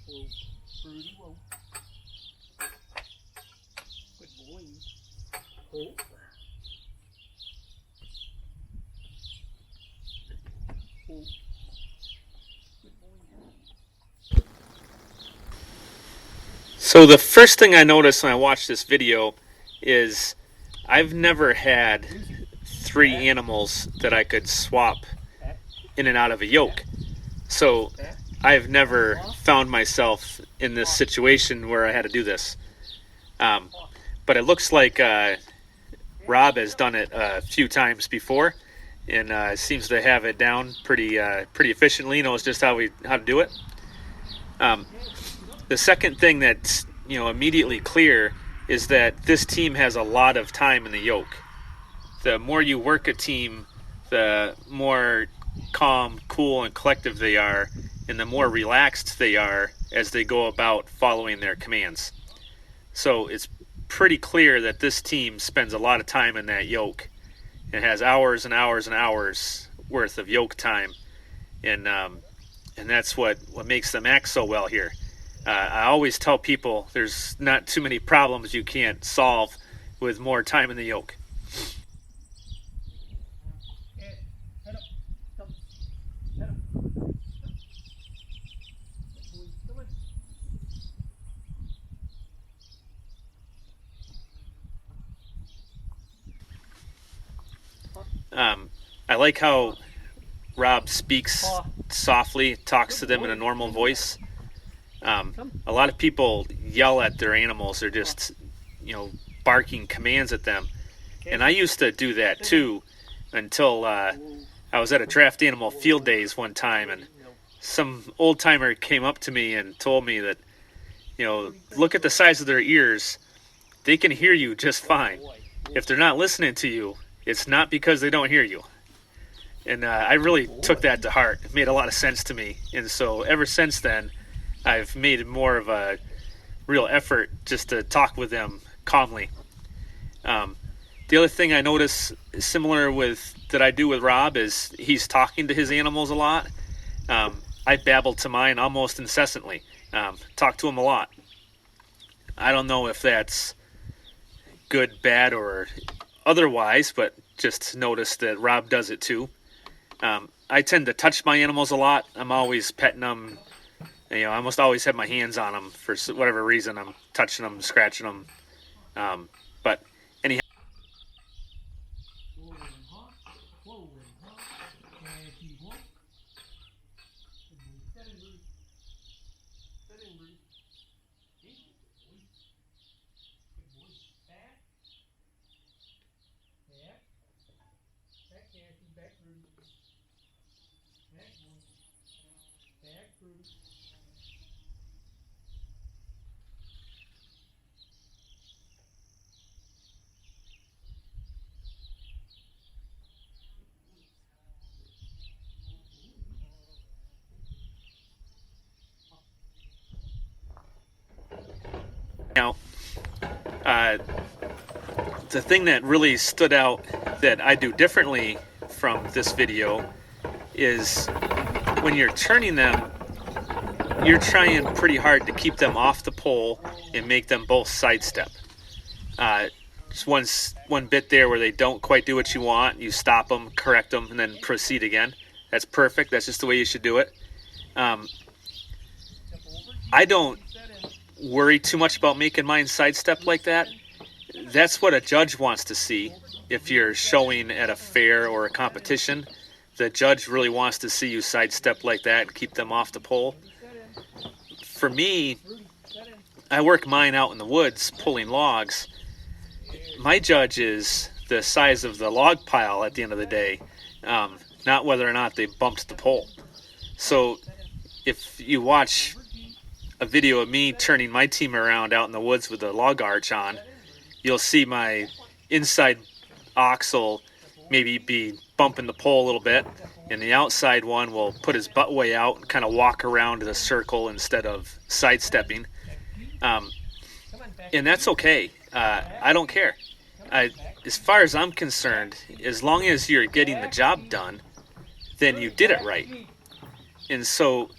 Whoa, Rudy, whoa. Good boy. Oh. Oh. Good boy. So the first thing I noticed when I watched this video is I've never had 3 animals that I could swap in and out of a yoke. So I've never found myself in this situation where I had to do this. But it looks like Rob has done it a few times before, and seems to have it down pretty efficiently. Knows just how to do it. The second thing that's immediately clear is that this team has a lot of time in the yoke. The more you work a team, the more calm, cool, and collective they are, and the more relaxed they are as they go about following their commands. So it's pretty clear that this team spends a lot of time in that yoke. It has hours and hours and hours worth of yoke time, and that's what makes them act so well here. I always tell people there's not too many problems you can't solve with more time in the yoke. I like how Rob speaks softly, talks to them in a normal voice. A lot of people yell at their animals. They're just, barking commands at them. And I used to do that too until I was at a draft animal field days one time, and some old timer came up to me and told me that, look at the size of their ears. They can hear you just fine. If they're not listening to you, it's not because they don't hear you. And I really took that to heart. It made a lot of sense to me. And so ever since then, I've made more of a real effort just to talk with them calmly. The other thing I notice similar that I do with Rob is he's talking to his animals a lot. I babble to mine almost incessantly. Talk to him a lot. I don't know if that's good, bad, or otherwise, but just notice that Rob does it too. I tend to touch my animals a lot. I'm always petting them. I almost always have my hands on them for whatever reason. I'm touching them, scratching them. But anyhow. Now, the thing that really stood out that I do differently from this video is when you're turning them, you're trying pretty hard to keep them off the pole and make them both sidestep. Just one bit there where they don't quite do what you want, you stop them, correct them, and then proceed again. That's perfect. That's just the way you should do it. I don't worry too much about making mine sidestep like that. That's what a judge wants to see. If you're showing at a fair or a competition, the judge really wants to see you sidestep like that and keep them off the pole. For me, I work mine out in the woods pulling logs. My judge is the size of the log pile at the end of the day, not whether or not they bumped the pole. So if you watch a video of me turning my team around out in the woods with the log arch on, you'll see my inside ox will maybe be bumping the pole a little bit, and the outside one will put his butt way out and kind of walk around in a circle instead of sidestepping. And that's okay. I don't care. As far as I'm concerned, as long as you're getting the job done, then you did it right. And so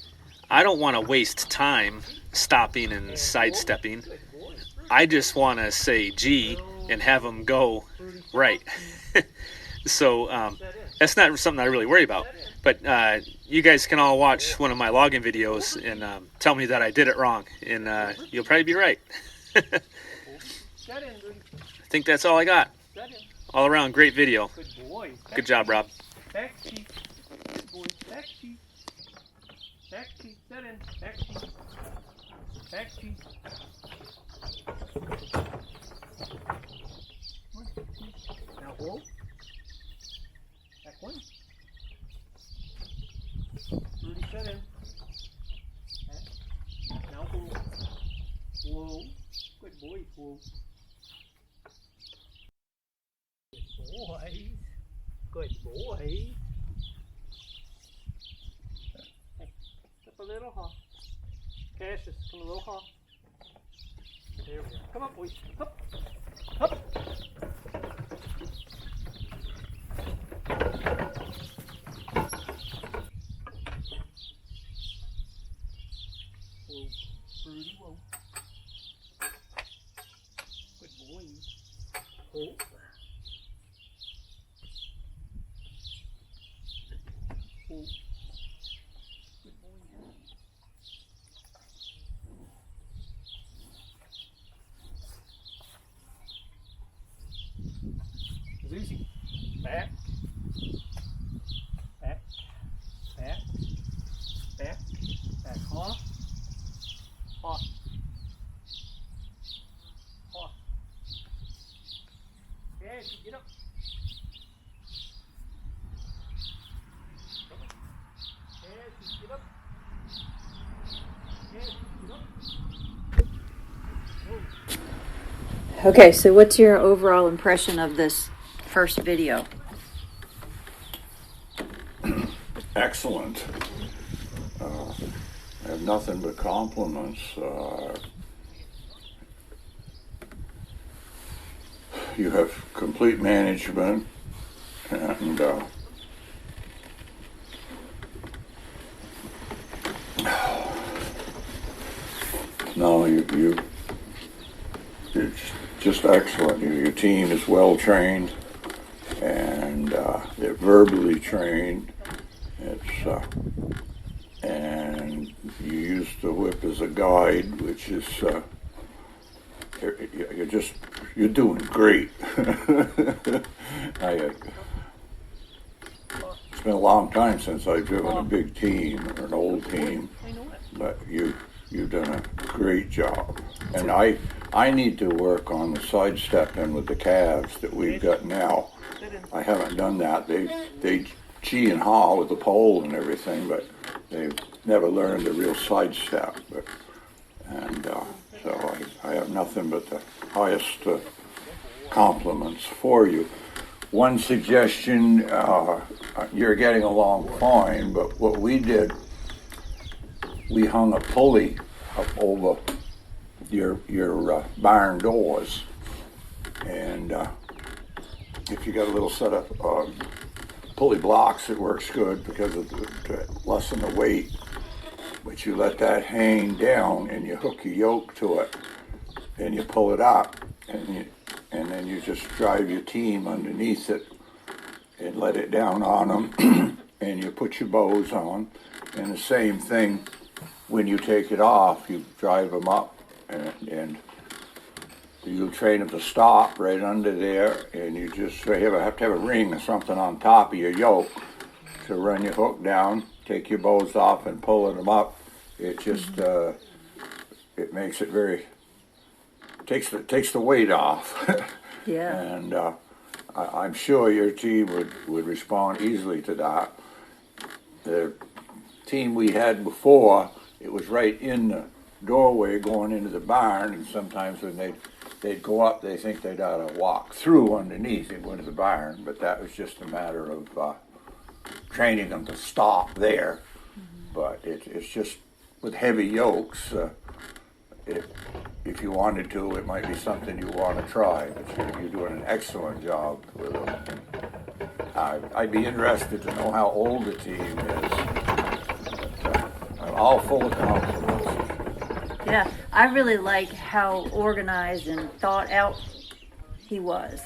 I don't want to waste time stopping and sidestepping. Good boy. I just want to say G and have them go right. So Set in. that's not something I really worry about. Set in. But you guys can all watch one of my login videos and tell me that I did it wrong. And you'll probably be right. Set in, Rudy. I think that's all I got. Set in. All around, great video. Good boy. Good job, Rob. Back cheek. Good boy. Back cheek. Back cheek. Set in. Back cheek. Back cheek. Now hold. Back one. Rudy, set in. Back. Now hold. Whoa. Good boy. Whoa. Good boy. Good boy. Hey, step a little, huh? Cassius, come a little, huh? There we go. Come up, boys. Up. Up. Whoa. Rudy, whoa. Good boy. Whoa. Whoa. Good boy. Zuzi. Back. Back. Back. Back. Back. Huh? Huh. Huh. Yeah, get up. Come on. Yeah, get up. Yeah, get up. Whoa. Okay, so what's your overall impression of this first video? Excellent. I have nothing but compliments. You have complete management, and no, it's just excellent. Your team is well trained, and they're verbally trained. It's and you use the whip as a guide, which is you're doing great. It's been a long time since I've driven a big team or an old team, I know it. but you've done a great job. And I need to work on the sidestepping with the calves that we've got now. I haven't done that. They gee and haw with the pole and everything, but they've never learned the real sidestep. So I have nothing but the highest compliments for you. One suggestion, you're getting along fine, but what we did, we hung a pulley up over your barn doors, and if you got a little set of pulley blocks, it works good because of to lessen the weight. But you let that hang down and you hook your yoke to it and you pull it up, and then you just drive your team underneath it and let it down on them and you put your bows on. And the same thing when you take it off, you drive them up and you train them to stop right under there, and you just have to have a ring or something on top of your yoke to run your hook down, take your bows off and pulling them up. It just it makes it very takes the weight off. Yeah. And I'm sure your team would respond easily to that. The team we had before, it was right in the doorway going into the barn, and sometimes when they'd go up, they think they'd ought to walk through underneath and go into the barn, but that was just a matter of training them to stop there. But it's just with heavy yokes, if you wanted to, it might be something you want to try, but you're doing an excellent job with them. I'd be interested to know how old the team is. all full of compliments. Yeah, I really like how organized and thought out he was.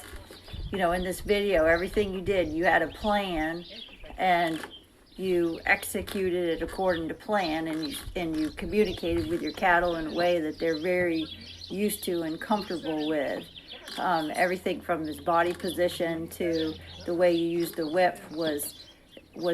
You know, in this video, everything you did, you had a plan and you executed it according to plan, and you communicated with your cattle in a way that they're very used to and comfortable with. Everything from his body position to the way you used the whip was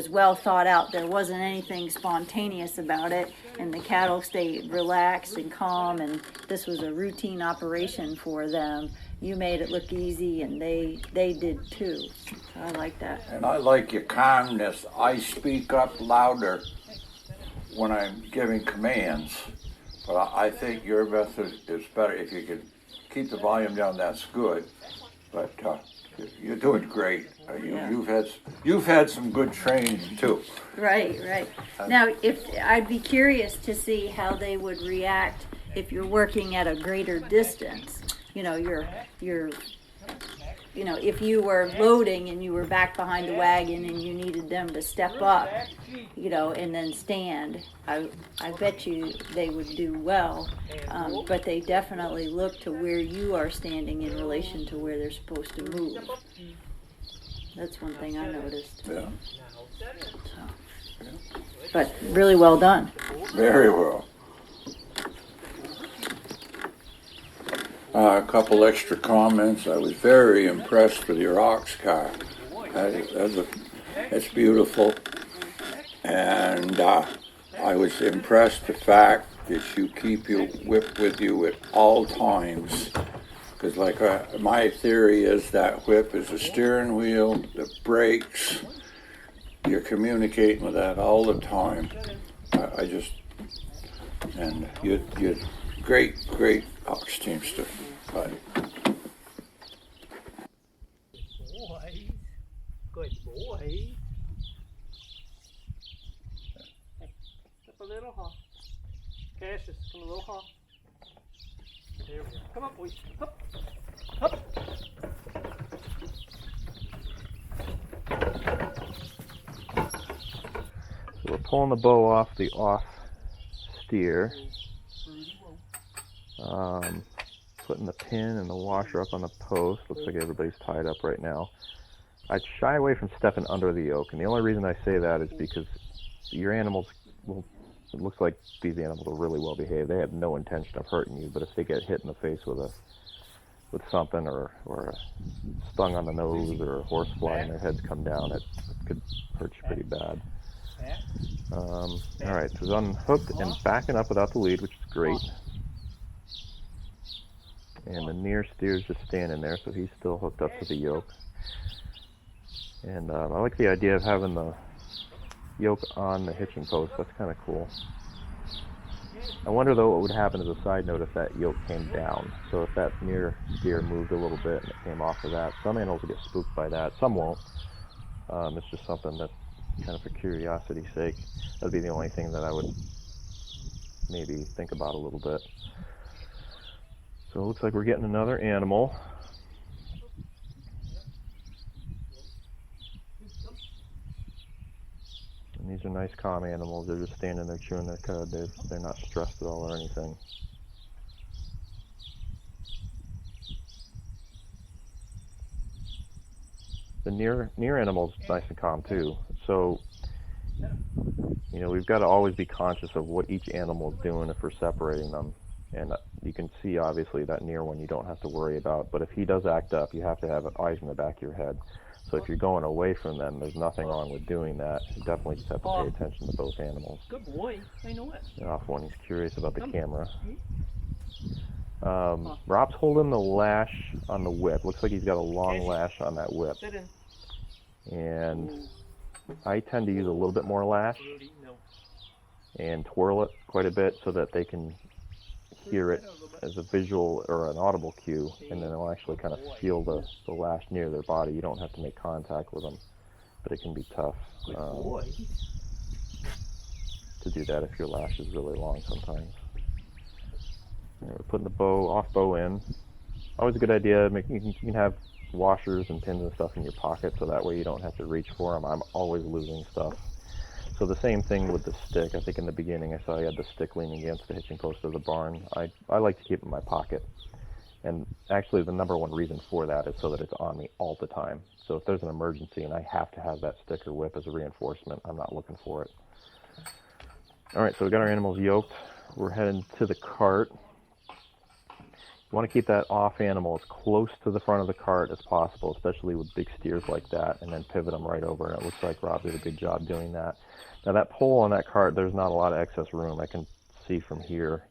well thought out. There wasn't anything spontaneous about it, and the cattle stayed relaxed and calm, and this was a routine operation for them. You made it look easy, and they did too. So I like that. And I like your calmness. I speak up louder when I'm giving commands, but I think your method is better. If you can keep the volume down, that's good. But you're doing great. Yeah. You've had some good training too. Right. Now, if I'd be curious to see how they would react if you're working at a greater distance. You know, if you were loading and you were back behind the wagon and you needed them to step up, and then stand, I bet you they would do well. But they definitely look to where you are standing in relation to where they're supposed to move. That's one thing I noticed. Yeah. But really well done. Very well. A couple extra comments. I was very impressed with your ox car. It's beautiful. And I was impressed the fact that you keep your whip with you at all times. Because my theory is that whip is a steering wheel, the brakes. You're communicating with that all the time. And you're great ox teamster. Buddy. Good boy. Step a little, huh? Cassius, come a little, huh? There we go. Come up, boys. Up. So we're pulling the bow off the off steer. Putting the pin and the washer up on the post. Looks like everybody's tied up right now. I'd shy away from stepping under the yoke, and the only reason I say that is because your animals it looks like these animals are really well behaved. They have no intention of hurting you, but if they get hit in the face with something or stung on the nose or a horse fly and their heads come down, it could hurt you pretty bad. Alright, so it's unhooked and backing up without the lead, which is great. And the near steer's just standing there, so he's still hooked up to the yoke. And I like the idea of having the yoke on the hitching post. That's kind of cool. I wonder though what would happen as a side note if that yoke came down. So if that near steer moved a little bit and it came off of that. Some animals will get spooked by that, some won't. It's just something that, kind of for curiosity's sake, that'd be the only thing that I would maybe think about a little bit. So it looks like we're getting another animal. And these are nice calm animals. They're just standing there chewing their cud. They're not stressed at all or anything. The near animal's nice and calm too. So, we've got to always be conscious of what each animal is doing if we're separating them. And you can see, obviously, that near one you don't have to worry about. But if he does act up, you have to have eyes in the back of your head. So if you're going away from them, there's nothing wrong with doing that. You definitely just have to pay attention to both animals. Good boy. I know it. And off when he's curious about the camera. Rob's holding the lash on the whip. Looks like he's got a long lash on that whip. And I tend to use a little bit more lash and twirl it quite a bit so that they can hear it as a visual or an audible cue, and then they'll actually kind of feel the lash near their body. You don't have to make contact with them, but it can be tough to do that if your lash is really long sometimes. And we're putting the off bow in. Always a good idea. You can have washers and pins and stuff in your pocket, so that way you don't have to reach for them. I'm always losing stuff. So the same thing with the stick. I think in the beginning I saw he had the stick leaning against the hitching post of the barn. I like to keep it in my pocket. And actually the number one reason for that is so that it's on me all the time. So if there's an emergency and I have to have that stick or whip as a reinforcement, I'm not looking for it. All right, so we got our animals yoked. We're heading to the cart. You want to keep that off animal as close to the front of the cart as possible, especially with big steers like that, and then pivot them right over. And it looks like Rob did a good job doing that. Now that pole on that cart, there's not a lot of excess room. I can see from here.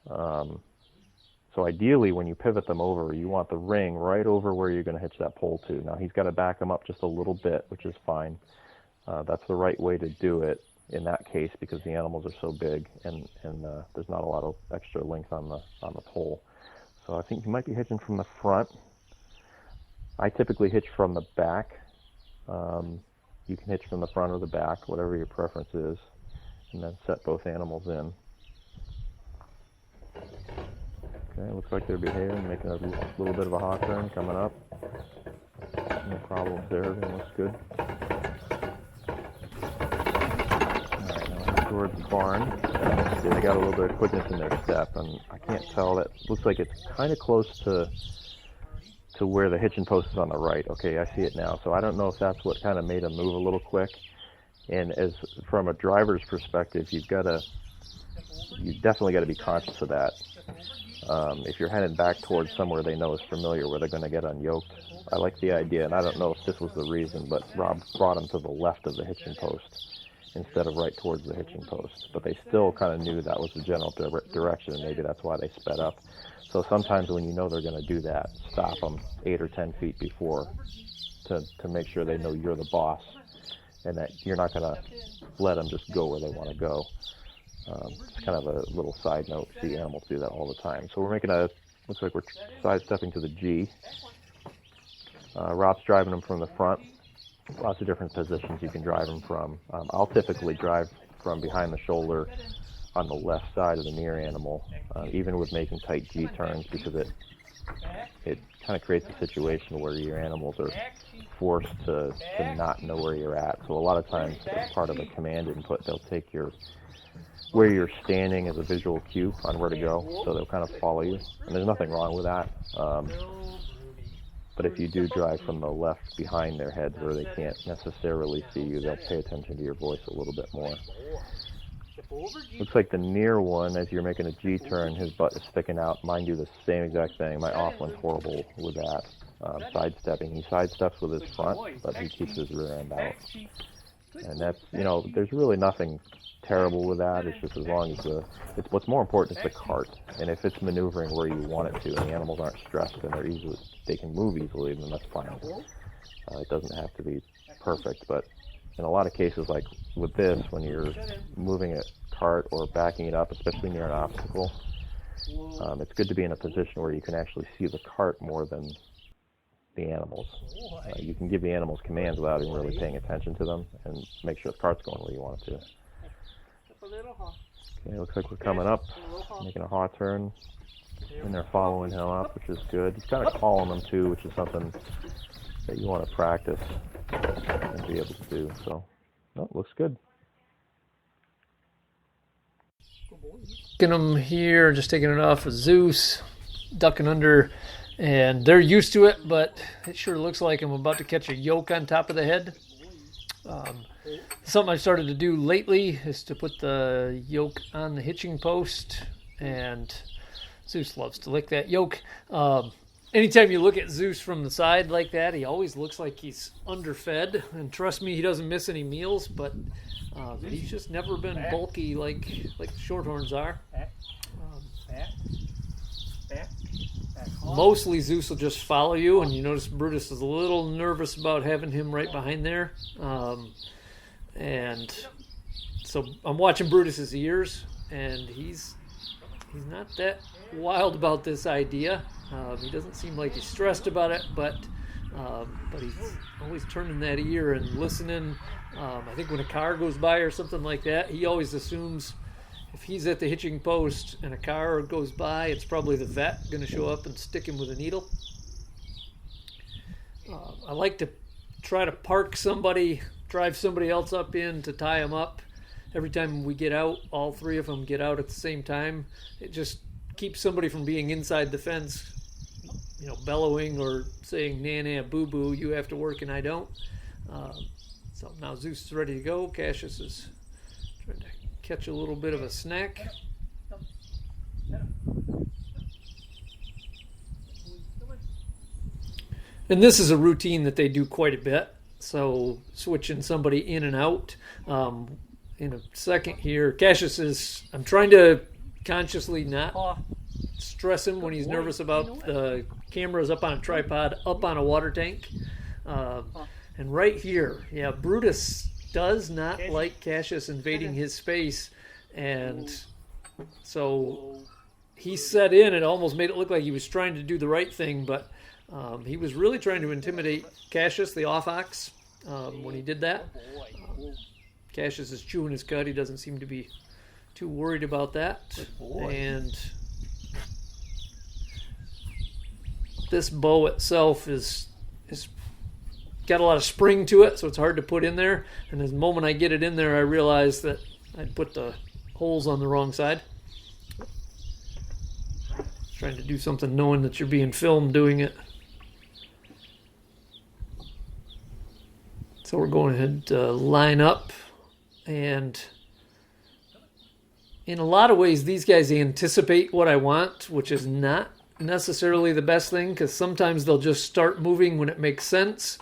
So ideally, when you pivot them over, you want the ring right over where you're going to hitch that pole to. Now he's got to back them up just a little bit, which is fine. That's the right way to do it in that case because the animals are so big and there's not a lot of extra length on the pole. So I think you might be hitching from the front. I typically hitch from the back. You can hitch from the front or the back, whatever your preference is, and then set both animals in. Okay, looks like they're behaving, making a little bit of a hot turn coming up. No problems there, everything looks good. Alright, now head towards the barn. See, they got a little bit of quickness in their step, and I can't tell, that looks like it's kind of close to where the hitching post is on the right. Okay, I see it now. So I don't know if that's what kind of made them move a little quick. And as from a driver's perspective, you definitely got to be conscious of that. If you're heading back towards somewhere they know is familiar, where they're going to get unyoked, I like the idea, and I don't know if this was the reason, but Rob brought them to the left of the hitching post instead of right towards the hitching post. But they still kind of knew that was the general direction, and maybe that's why they sped up. So sometimes when you know they're going to do that, stop them 8 or 10 feet before to make sure they know you're the boss and that you're not going to let them just go where they want to go. It's kind of a little side note. See animals do that all the time. So we're making looks like we're sidestepping to the G. Rob's driving them from the front. Lots of different positions you can drive them from. I'll typically drive from behind the shoulder on the left side of the near animal, even with making tight G turns, because it kind of creates a situation where your animals are forced to not know where you're at. So a lot of times, as part of a command input, they'll take where you're standing as a visual cue on where to go, so they'll kind of follow you. And there's nothing wrong with that. But if you do drive from the left behind their heads where they can't necessarily see you, they'll pay attention to your voice a little bit more. Looks like the near one, as you're making a G turn, his butt is sticking out. Mine do the same exact thing. My off one's horrible with that. Sidestepping. He sidesteps with his front, but he keeps his rear end out. And that's, there's really nothing terrible with that. It's just as long as what's more important is the cart. And if it's maneuvering where you want it to, and the animals aren't stressed and they can move easily, then that's fine. It doesn't have to be perfect, but in a lot of cases, like with this, when you're moving a cart or backing it up, especially near an obstacle, it's good to be in a position where you can actually see the cart more than the animals. You can give the animals commands without even really paying attention to them and make sure the cart's going where you want it to. Okay, looks like we're coming up, making a hot turn, and they're following him up, which is good. He's kind of calling them too, which is something that you want to practice and be able to do. So, no, looks good. Taking them here, just taking it off of Zeus, ducking under, and they're used to it, but it sure looks like I'm about to catch a yoke on top of the head. Something I've started to do lately is to put the yoke on the hitching post, and Zeus loves to lick that yoke. Anytime you look at Zeus from the side like that, he always looks like he's underfed, and trust me, he doesn't miss any meals, but he's just never been bulky like the shorthorns are. Mostly Zeus will just follow you, and you notice Brutus is a little nervous about having him right behind there. And so I'm watching Brutus's ears, and he's not that wild about this idea. He doesn't seem like he's stressed about it, but he's always turning that ear and listening. I think when a car goes by or something like that, he always assumes if he's at the hitching post and a car goes by, it's probably the vet going to show up and stick him with a needle. I like to try to park somebody drive somebody else up in to tie them up. Every time we get out, all three of them get out at the same time. It just keeps somebody from being inside the fence, bellowing or saying, nah, nah, boo-boo, you have to work and I don't. So now Zeus is ready to go. Cassius is trying to catch a little bit of a snack. And this is a routine that they do quite a bit. So switching somebody in and out. In a second here, Cassius is, I'm trying to consciously not stress him when he's nervous about the cameras up on a tripod, up on a water tank. And right here, yeah, Brutus does not like Cassius invading his space. And so he set in. It almost made it look like he was trying to do the right thing, but he was really trying to intimidate Cassius, the off-ox, when he did that. Cassius is chewing his cud. He doesn't seem to be too worried about that. And this bow itself is got a lot of spring to it, so it's hard to put in there. And the moment I get it in there, I realize that I'd put the holes on the wrong side. Trying to do something knowing that you're being filmed doing it. So we're going ahead to line up, and in a lot of ways these guys anticipate what I want, which is not necessarily the best thing, because sometimes they'll just start moving when it makes sense,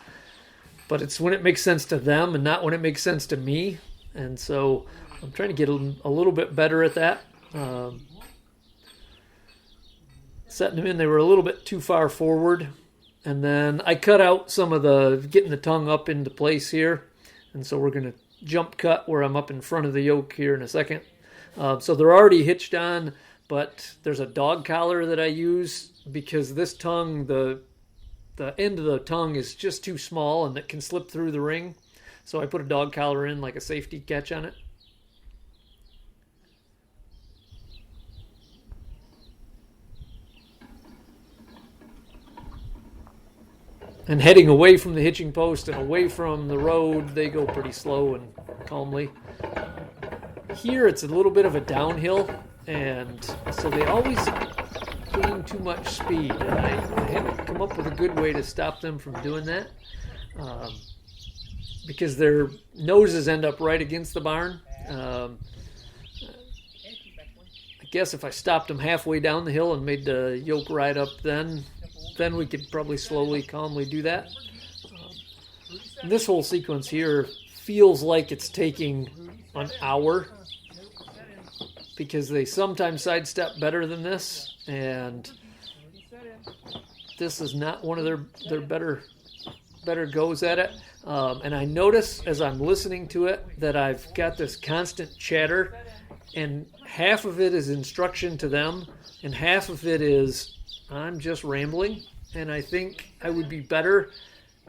but it's when it makes sense to them and not when it makes sense to me. And so I'm trying to get a little bit better at that. Setting them in, they were a little bit too far forward. And then I cut out some of getting the tongue up into place here. And so we're going to jump cut where I'm up in front of the yoke here in a second. So they're already hitched on, but there's a dog collar that I use because this tongue, the end of the tongue is just too small and it can slip through the ring. So I put a dog collar in like a safety catch on it. And heading away from the hitching post and away from the road, they go pretty slow and calmly. Here it's a little bit of a downhill, and so they always gain too much speed. And I haven't come up with a good way to stop them from doing that, because their noses end up right against the barn. I guess if I stopped them halfway down the hill and made the yoke ride up then we could probably slowly, calmly do that. This whole sequence here feels like it's taking an hour because they sometimes sidestep better than this, and this is not one of their better goes at it. And I notice as I'm listening to it that I've got this constant chatter, and half of it is instruction to them, and half of it is I'm just rambling, and I think I would be better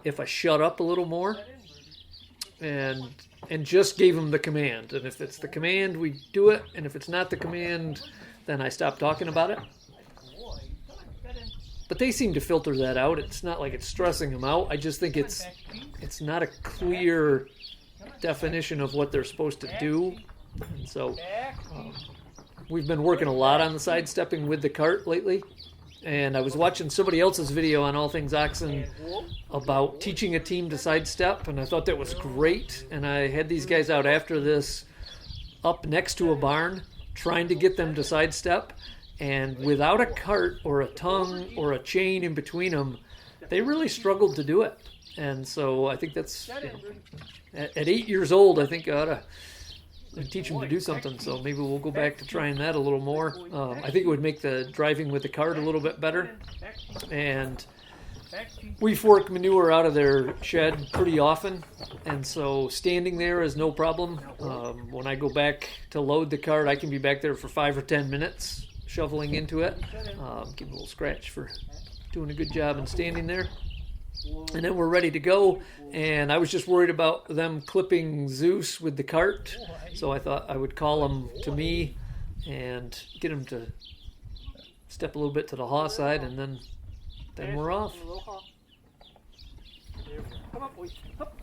if I shut up a little more and just gave them the command. And if it's the command, we do it, and if it's not the command, then I stop talking about it. But they seem to filter that out. It's not like it's stressing them out. I just think it's not a clear definition of what they're supposed to do. And so we've been working a lot on the sidestepping with the cart lately. And I was watching somebody else's video on All Things Oxen about teaching a team to sidestep, and I thought that was great. And I had these guys out after this up next to a barn trying to get them to sidestep. And without a cart or a tongue or a chain in between them, they really struggled to do it. And so I think that's, at 8 years old, I think I ought to teach them to do something. So maybe we'll go back to trying that a little more. I think it would make the driving with the cart a little bit better. And we fork manure out of their shed pretty often, and so standing there is no problem. When I go back to load the cart, I can be back there for 5 or 10 minutes shoveling into it. Give a little scratch for doing a good job and standing there. And then we're ready to go, and I was just worried about them clipping Zeus with the cart, so I thought I would call them to me and get them to step a little bit to the haw side, and then we're off. Come on, boys. Up.